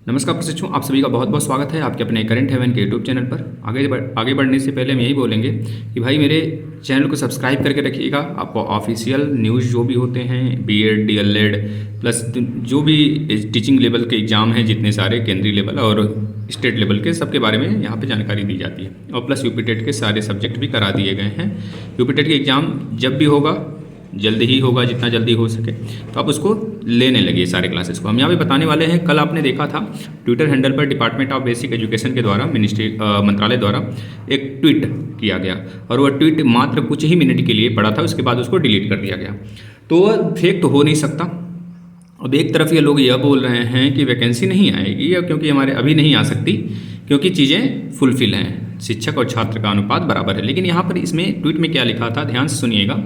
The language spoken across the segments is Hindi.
नमस्कार प्रशिक्षु, आप सभी का बहुत बहुत स्वागत है आपके अपने करंट हेवन के यूट्यूब चैनल पर। आगे बढ़ने से पहले हम यही बोलेंगे कि भाई मेरे चैनल को सब्सक्राइब करके रखिएगा। आपको ऑफिशियल न्यूज़ जो भी होते हैं, बीएड, डीएलएड प्लस जो भी टीचिंग लेवल के एग्ज़ाम हैं, जितने सारे केंद्रीय लेवल और स्टेट लेवल के, सबके बारे में यहाँ पे जानकारी दी जाती है। और प्लस यूपी टेट के सारे सब्जेक्ट भी करा दिए गए हैं। यूपी टेट के एग्ज़ाम जब भी होगा, जल्दी ही होगा, जितना जल्दी हो सके तो आप उसको लेने लगिए सारे क्लासेस को। हम यहाँ पे बताने वाले हैं। कल आपने देखा था ट्विटर हैंडल पर डिपार्टमेंट ऑफ बेसिक एजुकेशन के द्वारा मंत्रालय द्वारा एक ट्वीट किया गया और वह ट्वीट मात्र कुछ ही मिनट के लिए पड़ा था, उसके बाद उसको डिलीट कर दिया गया। तो वह फेक तो हो नहीं सकता। अब एक तरफ ये लोग यह बोल रहे हैं कि वैकेंसी नहीं आएगी, या क्योंकि हमारे अभी नहीं आ सकती क्योंकि चीज़ें फुलफिल हैं, शिक्षक और छात्र का अनुपात बराबर है। लेकिन यहाँ पर इसमें ट्वीट में क्या लिखा था, ध्यान से सुनिएगा।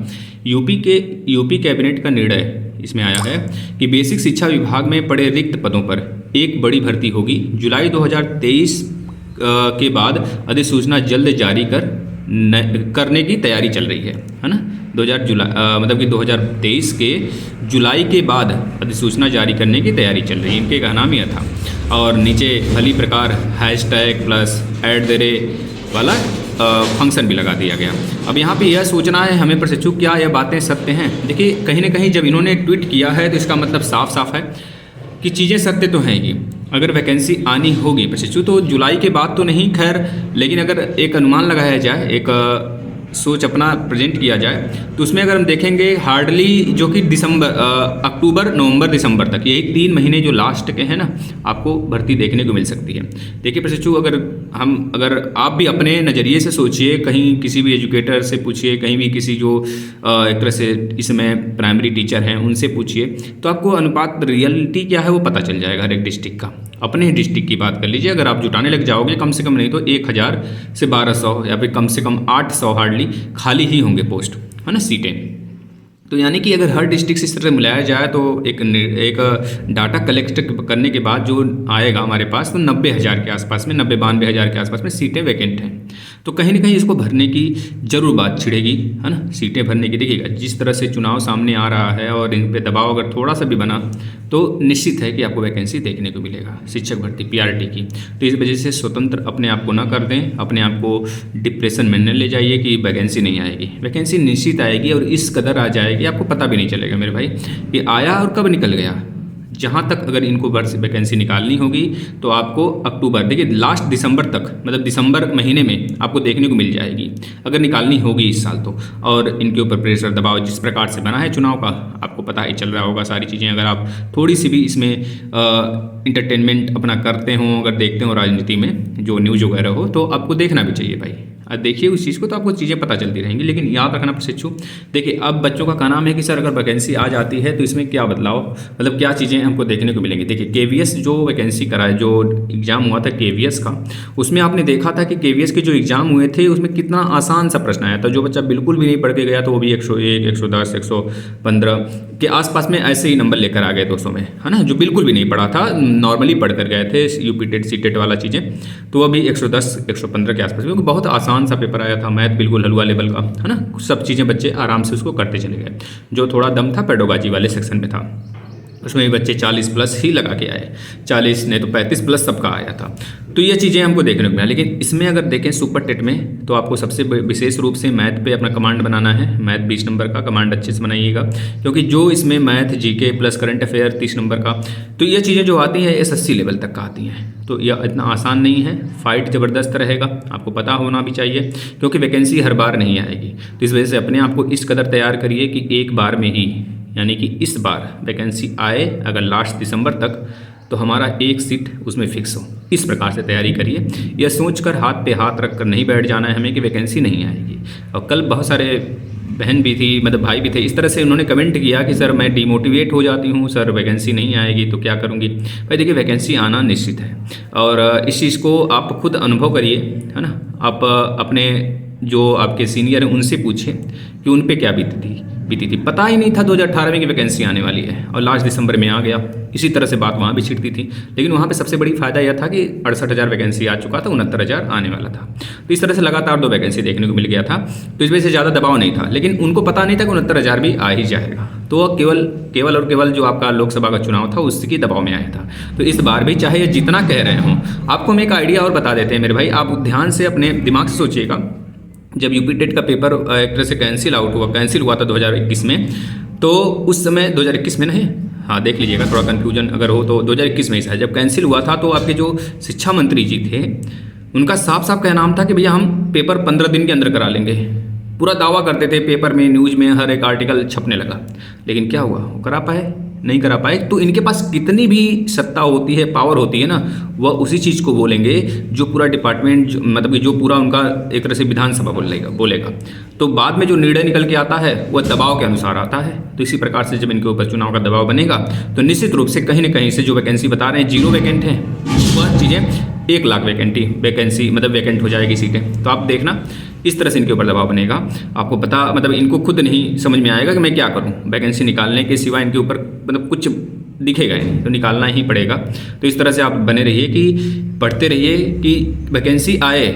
यूपी कैबिनेट का निर्णय इसमें आया है कि बेसिक शिक्षा विभाग में पड़े रिक्त पदों पर एक बड़ी भर्ती होगी। जुलाई 2023 के बाद अधिसूचना जल्द जारी करने की तैयारी चल रही है ना। 2023 के जुलाई के बाद अधिसूचना जारी करने की तैयारी चल रही है, इनके का नाम यह था। और नीचे भली प्रकार हैशटैग प्लस @ वाला फंक्शन भी लगा दिया गया। अब यहाँ पे यह सोचना है हमें प्रशिक्षु, क्या यह बातें सत्य हैं? देखिए, कहीं ना कहीं जब इन्होंने ट्वीट किया है तो इसका मतलब साफ साफ है कि चीज़ें सत्य तो हैं ही। अगर वैकेंसी आनी होगी प्रशिक्षु तो जुलाई के बाद तो नहीं, खैर, लेकिन अगर एक अनुमान लगाया जाए, एक सोच अपना प्रेजेंट किया जाए, तो उसमें अगर हम देखेंगे हार्डली जो कि अक्टूबर, नवंबर, दिसंबर तक, यही 3 महीने जो लास्ट के हैं ना, आपको भर्ती देखने को मिल सकती है। देखिए प्रशिक्षु, अगर आप भी अपने नज़रिए से सोचिए, कहीं किसी भी एजुकेटर से पूछिए, कहीं भी किसी जो एक तरह से इसमें प्राइमरी टीचर हैं उनसे पूछिए, तो आपको अनुपात रियलिटी क्या है वो पता चल जाएगा हर एक डिस्ट्रिक्ट का। अपने ही डिस्ट्रिक्ट की बात कर लीजिए, अगर आप जुटाने लग जाओगे, कम से कम नहीं तो 1000 से 1200 या फिर कम से कम 800 हार्डली खाली ही होंगे पोस्ट, है ना, सीटें। तो यानी कि अगर हर डिस्ट्रिक्ट से इस तरह मिलाया जाए तो एक डाटा कलेक्ट करने के बाद जो आएगा हमारे पास, तो 90,000 के आसपास में, 92,000 के आसपास में सीटें वैकेंट हैं। तो कहीं ना कहीं इसको भरने की जरूर बात छिड़ेगी, है ना, सीटें भरने की। देखिएगा जिस तरह से चुनाव सामने आ रहा है और इन पे दबाव अगर थोड़ा सा भी बना तो निश्चित है कि आपको वैकेंसी देखने को मिलेगा शिक्षक भर्ती पीआरटी की। तो इस वजह से स्वतंत्र अपने आप को ना कर दें, अपने आप को डिप्रेशन में न ले जाइए कि वैकेंसी नहीं आएगी। वैकेंसी निश्चित आएगी और इस कदर आ जाएगी आपको पता भी नहीं चलेगा मेरे भाई कि आया और कब निकल गया। जहाँ तक अगर इनको वैकेंसी निकालनी होगी तो आपको अक्टूबर, देखिए लास्ट दिसंबर तक, मतलब दिसंबर महीने में आपको देखने को मिल जाएगी अगर निकालनी होगी इस साल तो। और इनके ऊपर प्रेशर, दबाव जिस प्रकार से बना है चुनाव का, आपको पता ही चल रहा होगा सारी चीज़ें। अगर आप थोड़ी सी भी इसमें इंटरटेनमेंट अपना करते हों, अगर देखते हो राजनीति में जो न्यूज़ वगैरह हो, तो आपको देखना भी चाहिए भाई। देखिए उस चीज़ को तो आपको चीज़ें पता चलती रहेंगी। लेकिन याद रखना प्रशिक्षु, देखिए अब बच्चों का कहना है कि सर अगर वैकेंसी आ जाती है तो इसमें क्या बदलाव, मतलब क्या चीज़ें हमको देखने को मिलेंगी। देखिए केवीएस जो वैकेंसी कराए, जो एग्ज़ाम हुआ था केवीएस का, उसमें आपने देखा था कि केवीएस के जो एग्ज़ाम हुए थे उसमें कितना आसान सा प्रश्न आया था। जो बच्चा बिल्कुल भी नहीं पढ़ के गया तो वो भी 101, 110, 115 के आसपास में ऐसे ही नंबर लेकर आ गए 200 में, है ना। जो बिल्कुल भी नहीं पढ़ा था, नॉर्मली पढ़ कर गए थे यूपी टेट सी टेट वाला चीज़ें, तो अभी 110, 115 के आसपास, क्योंकि बहुत आसान सा पेपर आया था। मैथ बिल्कुल हलवा लेवल का, है ना। सब चीज़ें बच्चे आराम से उसको करते चले गए। जो थोड़ा दम था पेडोलॉजी वाले सेक्शन में था, उसमें भी बच्चे 40 प्लस ही लगा के आए, 40 नहीं तो 35 प्लस सबका आया था। तो ये चीज़ें हमको देखने को मिला। लेकिन इसमें अगर देखें सुपर टेट में, तो आपको सबसे विशेष रूप से मैथ पे अपना कमांड बनाना है। मैथ 20 नंबर का कमांड अच्छे से बनाइएगा, क्योंकि जो इसमें math, GK plus current affair 30 number का, तो ये चीज़ें जो आती हैं SSC लेवल तक का आती हैं। तो यह इतना आसान नहीं है, फाइट ज़बरदस्त रहेगा, आपको पता होना भी चाहिए, क्योंकि वैकेंसी हर बार नहीं आएगी। तो इस वजह से अपने आप को इस कदर तैयार करिए कि एक बार में ही, यानी कि इस बार वैकेंसी आए अगर लास्ट दिसंबर तक, तो हमारा एक सीट उसमें फिक्स हो। इस प्रकार से तैयारी करिए। यह सोचकर हाथ पे हाथ रख कर नहीं बैठ जाना है हमें कि वैकेंसी नहीं आएगी। और कल बहुत सारे बहन भी थी, मतलब भाई भी थे, इस तरह से उन्होंने कमेंट किया कि सर मैं डिमोटिवेट हो जाती हूँ, सर वैकेंसी नहीं आएगी तो क्या करूँगी। भाई देखिए वैकेंसी आना निश्चित है और इस चीज़ को आप खुद अनुभव करिए, है ना। आप अपने जो आपके सीनियर हैं उनसे पूछे कि उन पे क्या बीती थी। पता ही नहीं था 2018 में की वैकेंसी आने वाली है और लास्ट दिसंबर में आ गया। इसी तरह से बात वहाँ भी छिड़ती थी, लेकिन वहाँ पे सबसे बड़ी फ़ायदा यह था कि 68,000 वैकेंसी आ चुका था, 69,000 आने वाला था। तो इस तरह से लगातार 2 वैकेंसी देखने को मिल गया था, तो इस वजह से ज़्यादा दबाव नहीं था। लेकिन उनको पता नहीं था कि 69,000 भी आ ही जाएगा, तो केवल और केवल जो आपका लोकसभा का चुनाव था उसकी दबाव में आया था। तो इस बार भी चाहे ये जितना कह रहे हों, आपको हम एक आइडिया और बता देते हैं मेरे भाई, आप ध्यान से अपने दिमाग से सोचिएगा। जब यूपी टेट का पेपर एक तरह से कैंसिल हुआ था 2021 में, तो उस समय 2021 में नहीं, हाँ देख लीजिएगा, थोड़ा कन्फ्यूजन अगर हो तो 2021 में ही शायद जब कैंसिल हुआ था, तो आपके जो शिक्षा मंत्री जी थे उनका साफ साफ कहना था कि भैया हम पेपर 15 दिन के अंदर करा लेंगे। पूरा दावा करते थे, पेपर में, न्यूज़ में हर एक आर्टिकल छपने लगा। लेकिन क्या हुआ, वो करा पाए? नहीं करा पाए। तो इनके पास कितनी भी सत्ता होती है, पावर होती है ना, वह उसी चीज़ को बोलेंगे जो पूरा डिपार्टमेंट, मतलब कि जो पूरा उनका एक तरह से विधानसभा बोलेगा। तो बाद में जो निर्णय निकल के आता है वह दबाव के अनुसार आता है। तो इसी प्रकार से जब इनके ऊपर चुनाव का दबाव बनेगा तो निश्चित रूप से कहीं ना कहीं से जो वैकेंसी बता रहे हैं 0 वैकेंट है, वह चीज़ें 1 लाख वैकेंसी मतलब वैकेंट हो जाएगी सीटें। तो आप देखना इस तरह से इनके ऊपर दबाव बनेगा। आपको पता, मतलब इनको खुद नहीं समझ में आएगा कि मैं क्या करूं, वैकेंसी निकालने के सिवा इनके ऊपर मतलब कुछ दिखेगा ही नहीं, तो निकालना ही पड़ेगा। तो इस तरह से आप बने रहिए कि पढ़ते रहिए कि वैकेंसी आए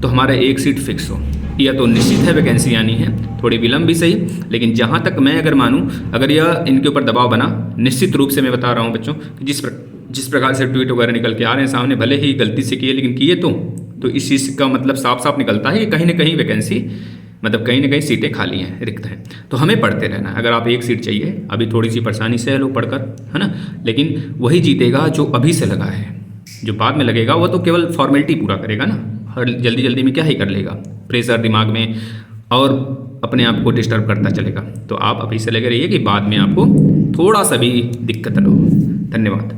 तो हमारा 1 सीट फिक्स हो। यह तो निश्चित है वैकेंसी आनी है, थोड़ी विलम्ब भी सही, लेकिन जहाँ तक मैं अगर मानूँ, अगर यह इनके ऊपर दबाव बना, निश्चित रूप से मैं बता रहा हूँ बच्चों, जिस प्रकार से ट्वीट वगैरह निकल के आ रहे हैं सामने, भले ही गलती से किए लेकिन किए तो इस चीज़ का मतलब साफ साफ निकलता है कि कहीं ना कहीं वैकेंसी, मतलब कहीं ना कहीं सीटें खाली हैं, रिक्त हैं। तो हमें पढ़ते रहना है। अगर आप 1 सीट चाहिए, अभी थोड़ी सी परेशानी से लो पढ़कर, है ना, लेकिन वही जीतेगा जो अभी से लगा है। जो बाद में लगेगा वो तो केवल फॉर्मेलिटी पूरा करेगा ना, हर जल्दी में क्या ही कर लेगा, प्रेशर दिमाग में और अपने आप को डिस्टर्ब करता चलेगा। तो आप अभी से लगे रहिए कि बाद में आपको थोड़ा सा भी दिक्कत न हो। धन्यवाद।